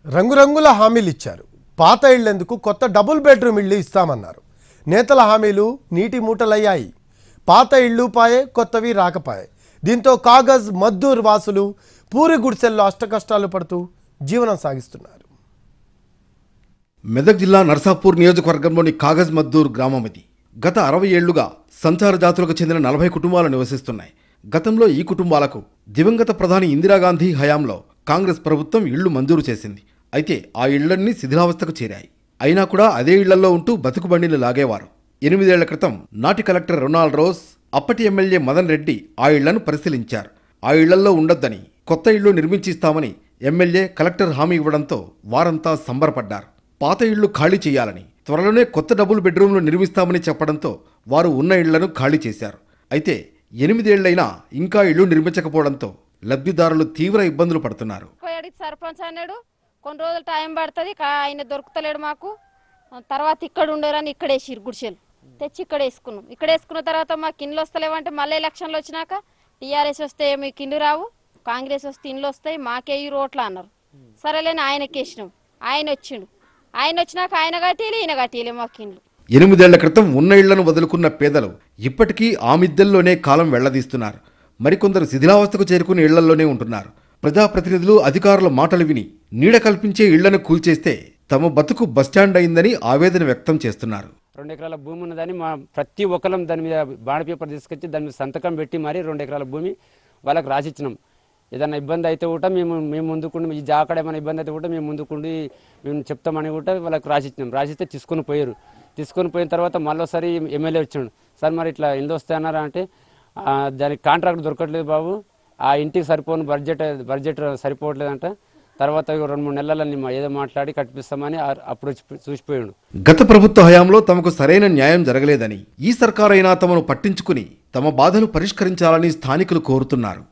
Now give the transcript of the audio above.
రంగురంగుల హామీలు ఇచ్చారు. పాత ఇళ్లెందుకు కొత్త డబుల్ బెడ్రూమ్ ఇళ్ళు ఇస్తామన్నారు. నేతల హామీలు నీటి మూటలయ్యాయి. పాత ఇళ్ళు పాయే, కొత్తవి రాకపాయే. దీంతో కాగజ్ మద్దూర్ వాసులు పూరి గుడిసెల్లో అష్టకష్టాలు పడుతూ జీవనం సాగిస్తున్నారు. మెదక్ జిల్లా నర్సాపూర్ నియోజకవర్గంలోని కాగజ్ మద్దూర్ గ్రామం ఇది. గత 60 ఏళ్లుగా సంచార జాతులకు చెందిన 40 కుటుంబాలు నివసిస్తున్నాయి. గతంలో ఈ కుటుంబాలకు దివంగత ప్రధాని ఇందిరాగాంధీ హయాంలో కాంగ్రెస్ ప్రభుత్వం ఇళ్లు మంజూరు చేసింది. అయితే ఆ ఇళ్లన్నీ శిథిలావస్థకు చేరాయి. అయినా కూడా అదే ఇళ్లలో ఉంటూ బతుకుబండిని లాగేవారు. 8 ఏళ్ల క్రితం నాటి కలెక్టర్ రొనాల్డ్ రోజ్, అప్పటి ఎమ్మెల్యే మదన్ రెడ్డి ఆ ఇళ్లను పరిశీలించారు. ఆ ఇళ్లలో ఉండొద్దని, కొత్త ఇళ్లు నిర్మించిస్తామని ఎమ్మెల్యే కలెక్టర్ హామీ ఇవ్వడంతో వారంతా సంబరపడ్డారు. పాత ఇళ్లు ఖాళీ చేయాలని, త్వరలోనే కొత్త డబుల్ బెడ్రూమ్లు నిర్మిస్తామని చెప్పడంతో వారు ఉన్న ఇళ్లను ఖాళీ చేశారు. అయితే 8 ఏళ్లైనా ఇంకా ఇళ్లు నిర్మించకపోవడంతో లబ్ధిదారులు తీవ్ర ఇబ్బందులు పడుతున్నారు. సర్పంచ్ అన్నాడు కొన్ని రోజులు టైం పడుతుంది, ఆయన దొరుకుతలేడు మాకు. తర్వాత ఇక్కడ ఉండరని ఇక్కడేసిరు గుడిసెలు తెచ్చి ఇక్కడ వేసుకున్నాం. ఇక్కడ వేసుకున్న తర్వాత మాకు ఇండ్లు వస్తలేవంటే మళ్ళీ ఎలక్షన్లు వచ్చినాక టీఆర్ఎస్ వస్తే మీకు ఇండ్లు రావు, కాంగ్రెస్ వస్తే ఇండ్లు వస్తాయి, మాకే ఈ రోడ్లు అన్నారు. సరేలేని ఆయనకి వేసినాం. ఆయన వచ్చిండు. ఆయన వచ్చినాక ఆయన కట్టిలే, ఈయన కట్టిలే మాకు ఇండ్లు. 8 ఏళ్ల క్రితం ఉన్న ఇళ్లను వదులుకున్న పేదలు ఇప్పటికీ ఆ మిద్దెల్లోనే కాలం వెళ్లదీస్తున్నారు. మరికొందరు శిథిలావస్థకు చేరుకుని ఇళ్లలోనే ఉంటున్నారు. ప్రజాప్రతినిధులు, అధికారుల మాటలు విని నీడ కల్పించే ఇళ్లను కూల్చేస్తే తమ బతుకు బస్టాండ్ అయిందని ఆవేదన వ్యక్తం చేస్తున్నారు. 2 ఎకరాల భూమి ఉన్నదని మా ప్రతి ఒక్కరం దాని మీద బాండ్ పేపర్ తీసుకొచ్చి దాని మీద సంతకం పెట్టి మరి 2 ఎకరాల భూమి వాళ్ళకి రాసిచ్చినాం. ఏదైనా ఇబ్బంది అయితే కూడా మేము ముందుకుండి, ఈ జాకడ ఏమైనా ఇబ్బంది అయితే కూడా మేము ముందుకుండి మేము చెప్తామని కూడా వాళ్ళకి రాసిచ్చినాం. రాసిస్తే తీసుకొని పోయారు. తీసుకొని పోయిన తర్వాత మళ్ళీసారి ఎమ్మెల్యే వచ్చాడు. సార్ మరి ఇట్లా ఇల్లు వస్తాయన్నారా అంటే దానికి కాంట్రాక్ట్ దొరకట్లేదు బాబు, ఆ ఇంటికి సరిపోను బడ్జెట్ సరిపోవట్లేదంట. తర్వాత 2-3 నెలలని ఏదో మాట్లాడి కట్టిస్తామని అప్పుడు చూసిపోయాడు. గత ప్రభుత్వ హయాంలో తమకు సరైన న్యాయం జరగలేదని, ఈ సర్కారైనా తమను పట్టించుకుని తమ బాధలు పరిష్కరించాలని స్థానికులు కోరుతున్నారు.